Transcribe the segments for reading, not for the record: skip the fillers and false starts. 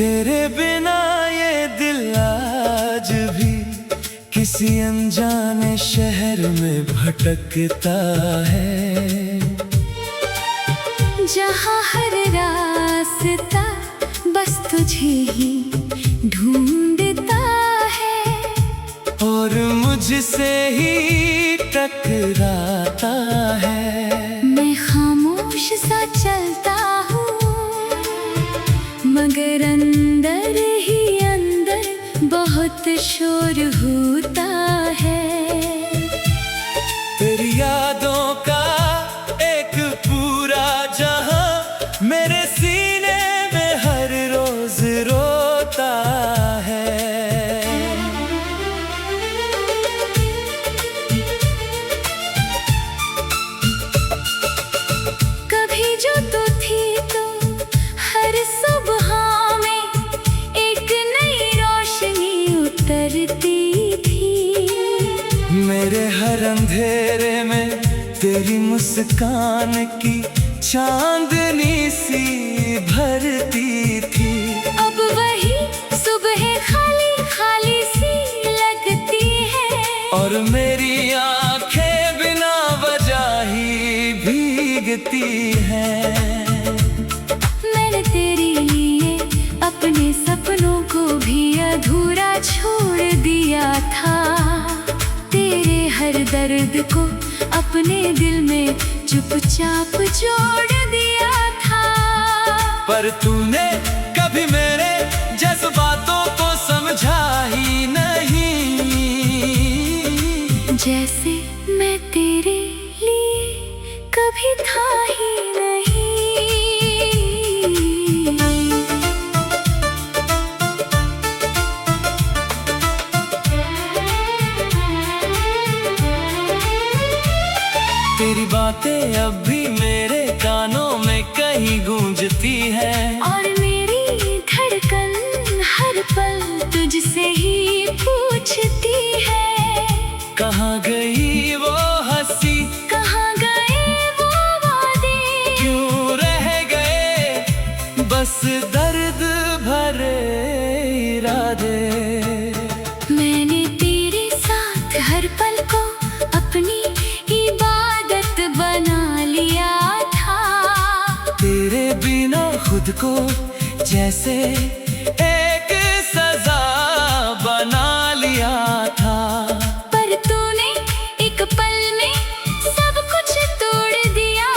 तेरे बिना ये दिल आज भी किसी अनजाने शहर में भटकता है, जहाँ हर रास्ता बस तुझे ही ढूंढता है और मुझसे ही टकराता है। मैं खामोश सा चलता हूँ मगर अंदर ही अंदर बहुत शोर होता है। तेरी यादों का एक पूरा जहां मेरे सीने में हर रोज रोता है। कभी जो तू थी तो हर सुबह में एक नई रोशनी उतरती थी। मेरे हर अंधेरे में तेरी मुस्कान की चांदनी सी भरती थी। अब वही सुबह खाली खाली सी लगती है और मेरी आंखें बिना वजह ही भीगती हैं। मैंने तेरे लिए अपने सपनों को भी अधूरा छोड़ दिया था। तेरे हर दर्द को अपने दिल में चुपचाप जोड़ दिया था। पर तूने कभी मेरे जज्बातों को समझा ही नहीं, जैसे मैं तेरे लिए कभी था ही नहीं। तेरी बातें अब भी मेरे कानों में कहीं गूंजती है और मेरी धड़कन हर पल तुझसे ही पूछती है। कहाँ गई वो हंसी, कहाँ गए वो वादे, क्यों रह गए बस दर्द भरे इरादे। मैंने तेरे साथ हर पल को अपनी इबादत बना लिया था। तेरे बिना खुद को जैसे एक सजा बना लिया था। पर तूने एक पल में सब कुछ तोड़ दिया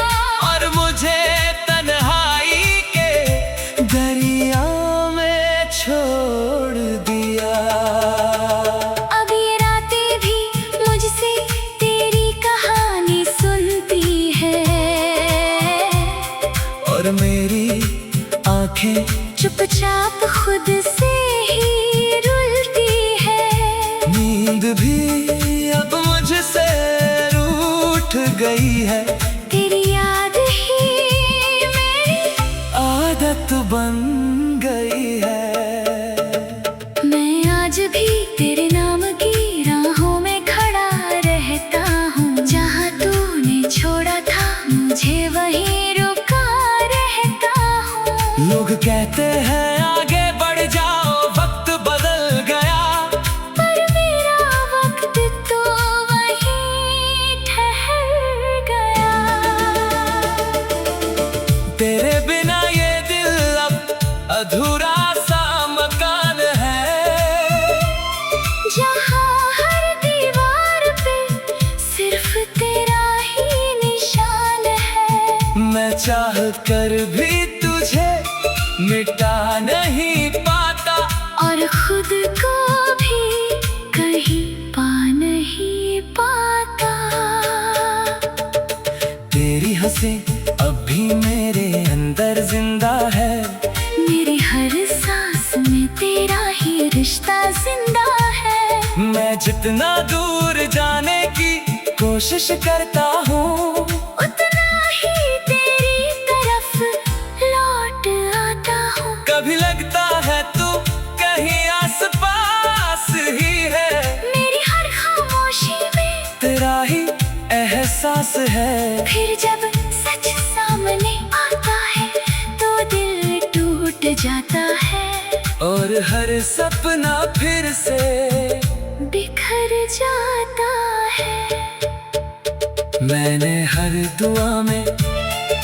और मुझे तन्हाई के दरिया में छोड़ दिया। अब ये रातें भी मुझसे तेरी कहानी सुनती है और मेरी आंखें चुपचाप खुद से ही रुलती है। नींद भी अब मुझसे रूठ गई है। तेरी याद ही मेरी आदत बन गई है। मैं आज भी तेरे नाम की राहों में खड़ा रहता हूँ। जहाँ तूने छोड़ा था मुझे वहीं रुका रहता हूँ। लोग कहते हैं आगे बढ़ जाओ, वक्त बदल गया, पर मेरा वक्त तो वहीं ठहर गया। तेरे बिना ये दिल अब अधूरा सा मकान है, जहाँ हर दीवार पे सिर्फ तेरा ही निशान है। मैं चाह कर भी तुझे मिटा नहीं पाता और खुद को भी कहीं पा नहीं पाता। तेरी हंसी अब भी मेरे अंदर जिंदा है। मेरी हर सांस में तेरा ही रिश्ता जिंदा है। मैं जितना दूर जाने की कोशिश करता हूँ, उतना ही तेरी तरफ लौट आता हूँ। कभी लगता है तू कहीं आसपास ही है। मेरी हर खामोशी में तेरा ही एहसास है। फिर जब सच सामने आता है तो दिल टूट जाता है। और हर सपना फिर से बिखर जाता है। मैंने हर दुआ में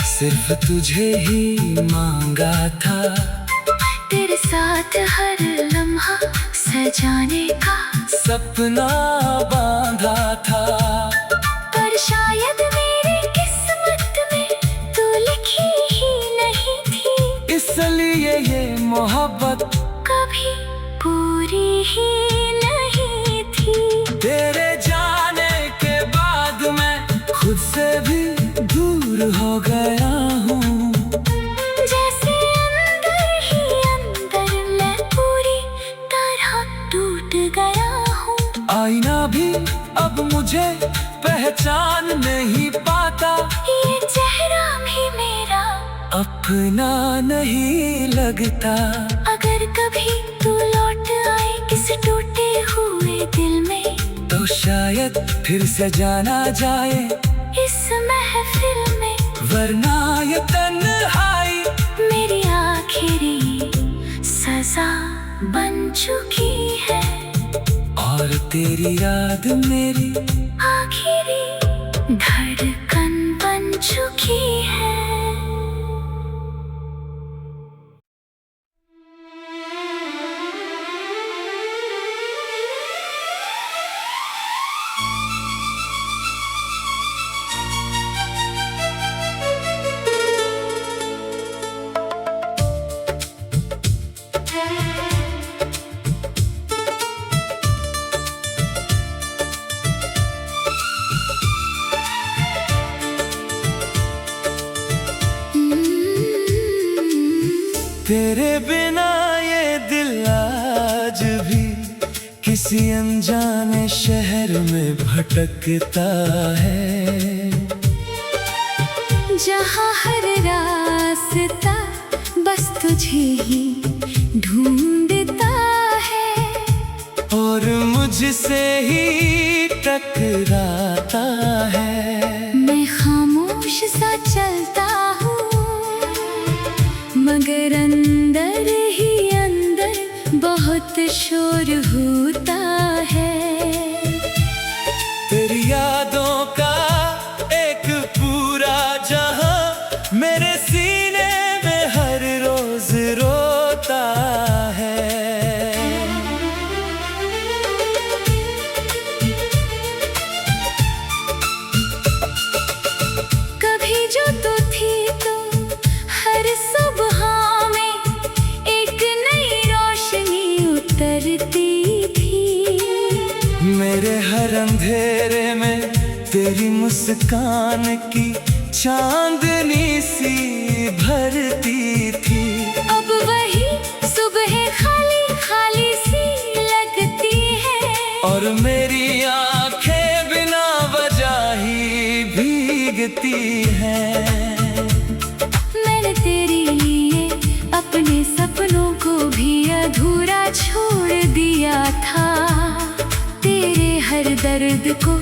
सिर्फ तुझे ही मांगा था, तेरे साथ हर लम्हा सजाने का सपना बांधा था। पर शायद मेरी किस्मत में तू लिखी ही नहीं थी, इसलिए ये मोहब्बत कभी पूरी ही नहीं थी। तेरे जाने के बाद मैं खुद से भी दूर हो गया हूँ। जैसे अंदर ही अंदर मैं पूरी तरह टूट गया हूँ। आईना भी अब मुझे पहचान नहीं पाता, ये चेहरा भी मेरा अपना नहीं लगता। अगर कभी तू लौट आए किसी टूटे हुए दिल में, तो शायद फिर से जाना जाए इस महफिल में। वरना ये तन्हाई मेरी आखिरी सजा बन चुकी है, और तेरी याद मेरी आखिरी धड़कन बन चुकी है। तेरे बिना ये दिल आज भी किसी अनजाने शहर में भटकता है, जहाँ हर रास्ता बस तुझे ही ढूंढता है, और मुझसे ही टकराता है। मैं खामोश सा चलता हूँ, मगर अंदर ही अंदर बहुत शोर होता है। तेरी यादों का एक पूरा जहां मेरे सीने में हर रोज रोता है। कभी जो तू थी तो हर सुबह में एक नई रोशनी उतरती थी। मेरे हर अंधेरे में तेरी मुस्कान की चांदनी सी भरती थी। अब वही सुबह खाली खाली सी लगती है, और मेरी आंखें बिना वजह ही भीगती हैं। मैंने तेरे लिए अपने सपनों को भी अधूरा छोड़ दिया था, तेरे हर दर्द को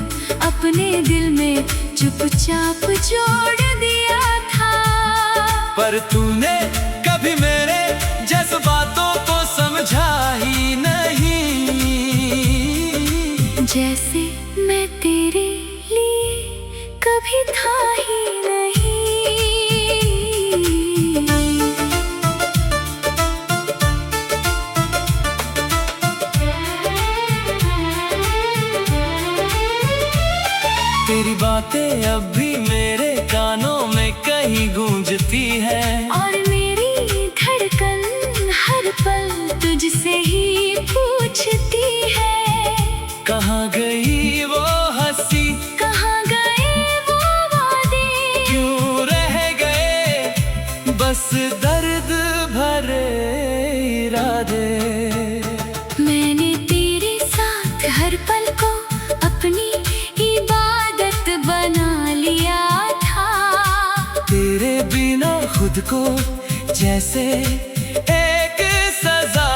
अपने दिल में चुपचाप जोड़ दिया था। पर तूने कभी मेरे जज्बातों को समझा ही नहीं, जैसे मैं तेरे लिए कभी था ही नहीं। तेरी बातें अब भी मेरे कानों में कहीं गूंजती है, और मेरी धड़कन हर पल तुझसे ही पूछती है। कहाँ गई वो हंसी, कहाँ गए वो वादे, क्यों रह गए बस दर्द भरे इरादे। मैंने तेरे साथ हर पल को अपनी इबादत बना लिया था, तेरे बिना खुद को जैसे एक सजा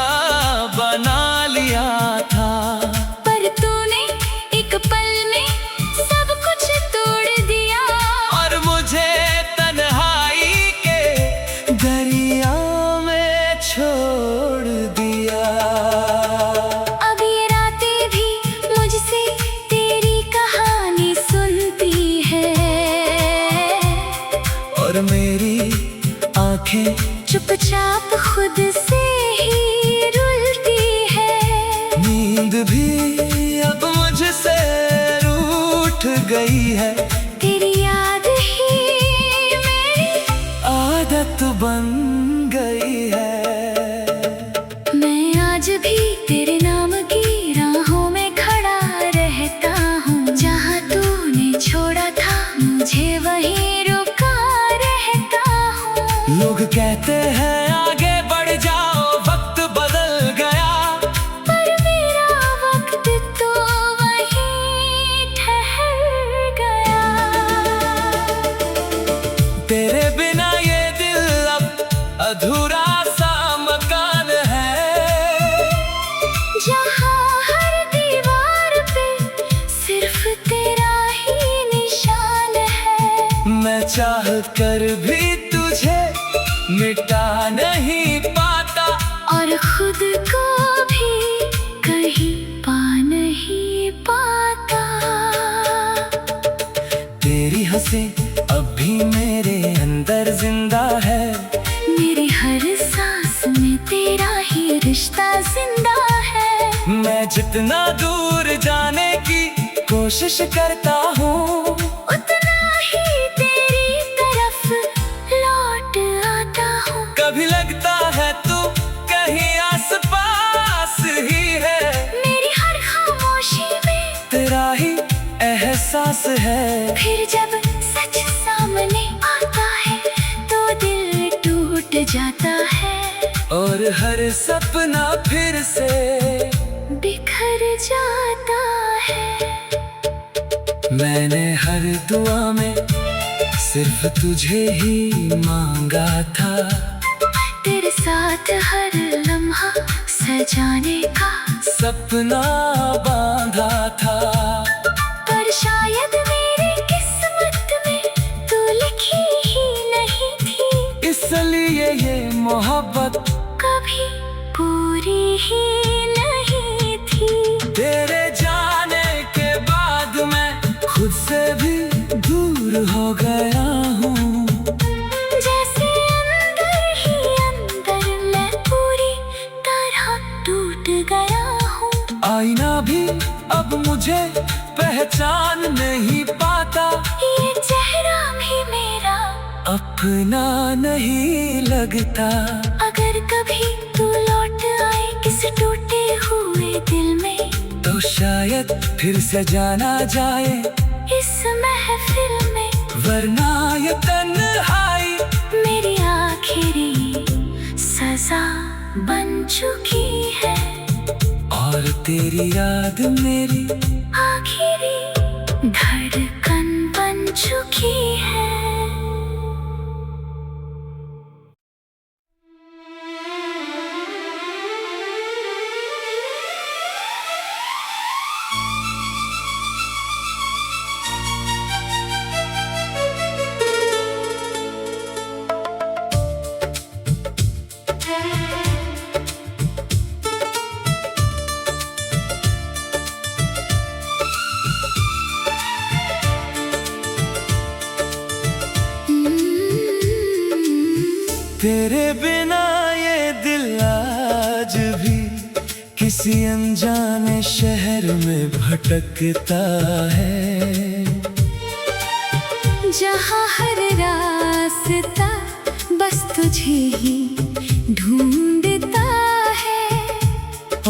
बना लिया था। पर तूने एक पल में सब कुछ तोड़ दिया, और मुझे तन्हाई के दरिया में छोड़ दिया। गई है, तेरी याद ही मेरी आदत बन गई है। मैं आज भी तेरे नाम की राहों में खड़ा रहता हूँ। जहाँ तूने छोड़ा था मुझे वहीं रुका रहता हूँ। लोग कहते हैं आगे बढ़ जाओ, वक्त बदल गया, पर मेरा वक्त तो वहीं ठहर गया। तेरे बिना ये दिल अब अधूरा सा मकान है, जहाँ हर दीवार पे सिर्फ तेरा ही निशान है। मैं चाह कर भी तुझे मिटा नहीं पाता, और खुद को भी कहीं पा नहीं पाता। तेरी हंसी अब भी मेरे अंदर जिंदा है, मेरी हर सांस में तेरा ही रिश्ता जिंदा है। मैं जितना दूर जाने की कोशिश करता हूँ, उतना ही तेरी तरफ लौट आता हूँ। कभी लगता है तू कहीं आसपास ही है, मेरी हर खामोशी में तेरा ही एहसास है। फिर जब सच सामने आता है तो दिल टूट जाता है, और हर सपना फिर से बिखर जाता है। मैंने हर दुआ में सिर्फ तुझे ही मांगा था, तेरे साथ हर लम्हा सजाने का सपना बांधा था। पर शायद मेरी किस्मत में तू लिखी ही नहीं थी, इसलिए ये मोहब्बत कभी पूरी ही नहीं थी। तेरे जाने के बाद मैं खुद से भी दूर हो गया हूँ, जैसे अंदर ही अंदर मैं पूरी तरह टूट गया हूँ। आईना भी अब मुझे पहचान नहीं पाता, ये चेहरा भी मेरा अपना नहीं लगता। अगर कभी तू लौट आए किसी टूटे हुए दिल में, तो शायद फिर से जाना जाए इस महफिल में, वरना ये तन्हाई मेरी आखिरी सजा बन चुकी है। और तेरी याद मेरी आखिरी धड़कन बन चुकी है। तेरे बिना ये दिल आज भी किसी अनजाने शहर में भटकता है, जहाँ हर रास्ता बस तुझे ही ढूंढता है,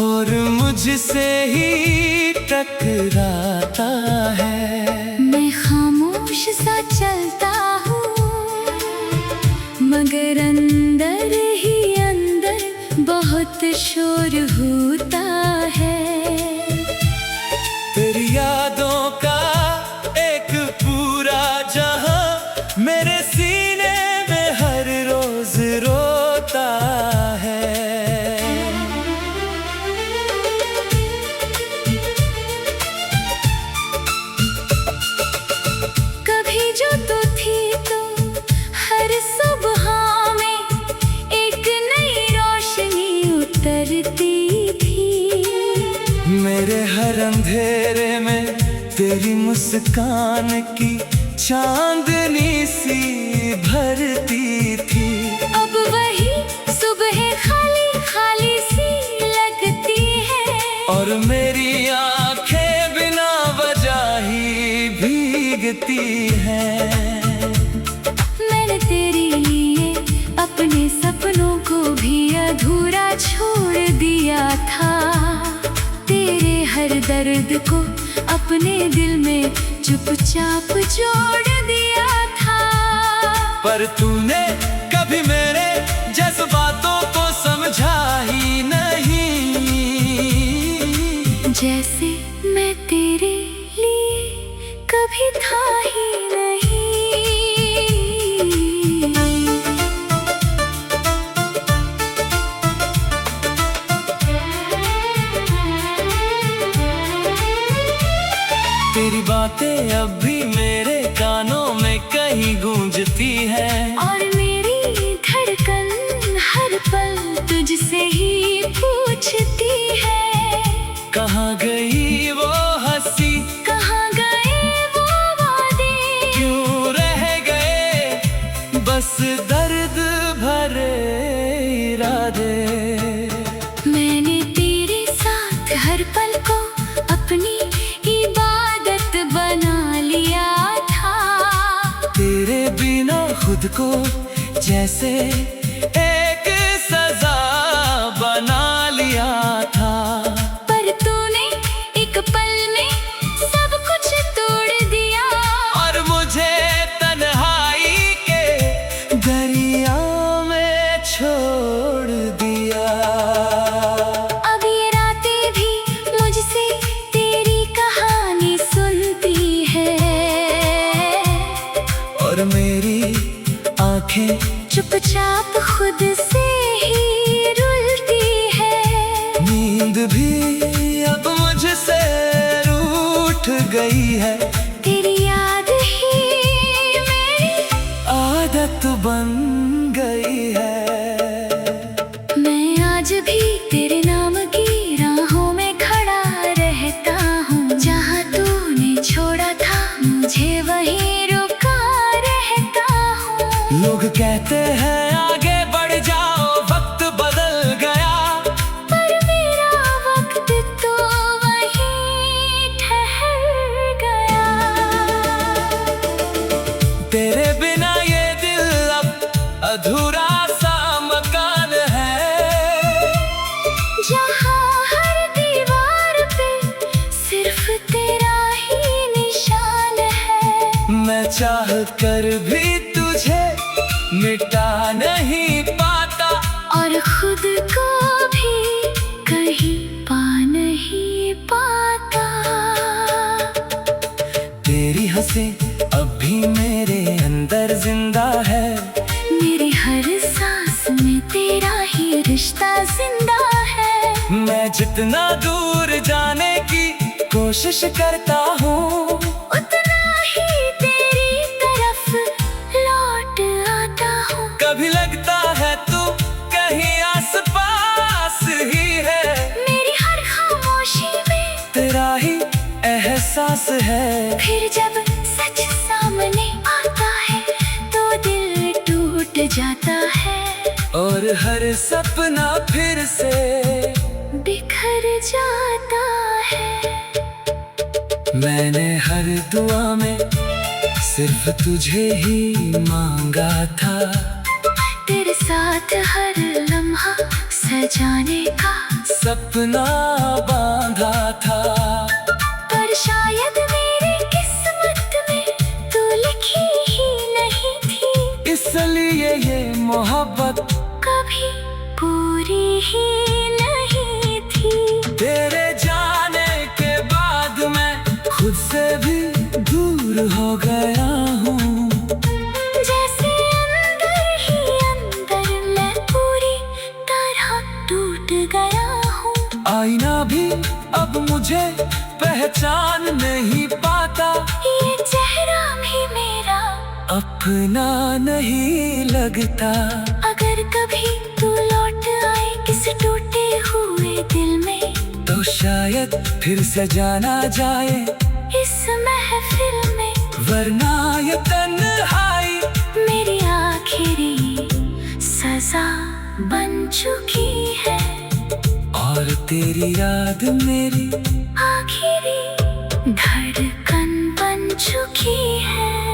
और मुझसे ही टकराता है। मैं खामोश सा चलता हूँ, मगर अंदर ही अंदर बहुत शोर होता है। तेरी यादों का एक पूरा जहां मेरे सीने में हर रोज रोता है। कभी जो तू थी तो हर सुबह में एक नई रोशनी उतरती थी, मेरे हर अंधेरे में तेरी मुस्कान की चांदनी सी भरती थी। अब वही सुबह खाली खाली सी लगती है, और मेरी आंखें बिना वजह ही भी हैं। मैंने तेरे लिए अपने सपनों को भी अधूरा छोड़ दिया था। तेरे हर दर्द को अपने दिल में चुपचाप जोड़ दिया था। पर तूने कभी मेरे जज्बातों को समझा ही नहीं। जैसे मैं तेरे लिए कभी था ही नहीं। तेरी बातें अब भी मेरे कानों में कहीं गूंजती है। और मेरी धड़कन हर पल तुझसे ही पूछती है। कहाँ गई वो हंसी, कहाँ गए वो वादे, क्यों रह गए बस दर्द भरे इरादे। मैंने तेरे साथ हर पल को अपनी इबादत बना लिया था। तेरे बिना खुद को जैसे एक सजा बना लिया था। पर तूने एक पल में सब कुछ तोड़ दिया। और मुझे तन्हाई के दरिया में छोड़ दिया। अब ये रातें भी मुझसे तेरी कहानी सुनती है। और मेरी आंखें चुपचाप खुद से ही रुलती है। नींद भी अब मुझसे रूठ गई है। तेरी याद ही मेरी आदत बन गई है। मैं आज भी तेरे नाम की राहों में खड़ा रहता हूँ। जहाँ तूने छोड़ा था मुझे वहीं रुका रहता हूँ। लोग कहते हैं आगे बढ़ जाओ, वक्त बदल गया। पर मेरा वक्त तो वहीं ठहर गया। तेरे बिना ये दिल अब अधूरा सा मकान है। जहाँ हर दीवार पे सिर्फ तेरा ही निशान है। मैं चाह कर भी तुझे मिटा नहीं पाता। और खुद को भी कहीं पा नहीं पाता। तेरी हंसी अब भी मेरे अंदर जिंदा है। मेरी हर सांस में तेरा ही रिश्ता जिंदा है। मैं जितना दूर जाने की कोशिश करता हूँ, उतना ही तेरी तरफ लौट आता हूँ। कभी लगता है तू कहीं आसपास ही है। मेरी हर खामोशी में तेरा ही एहसास है। फिर जब सच सामने आता है तो दिल टूट जाता है। और हर सपना फिर से बिखर जाता है। मैंने हर दुआ में सिर्फ तुझे ही मांगा था। तेरे साथ हर लम्हा सजाने का सपना बांधा था। पर शायद मेरी किस्मत में तू लिखी ही नहीं थी। इसलिए ये मोहब्बत कभी पूरी ही नहीं थी। तेरे जाने के बाद मैं खुद से भी दूर हो गया हूँ। जैसे अंदर ही अंदर मैं पूरी तरह टूट गया हूँ। आईना भी अब मुझे पहचान नहीं पाता। ये चेहरा भी मेरा अपना नहीं लगता। अगर कभी तू लौट आए किस टूटे हुए दिल में, तो शायद फिर से जाना जाए इस महफिल में। वरना ये तन्हाई मेरी आखिरी सजा बन चुकी है। और तेरी याद मेरी आखिरी धड़कन बन चुकी है।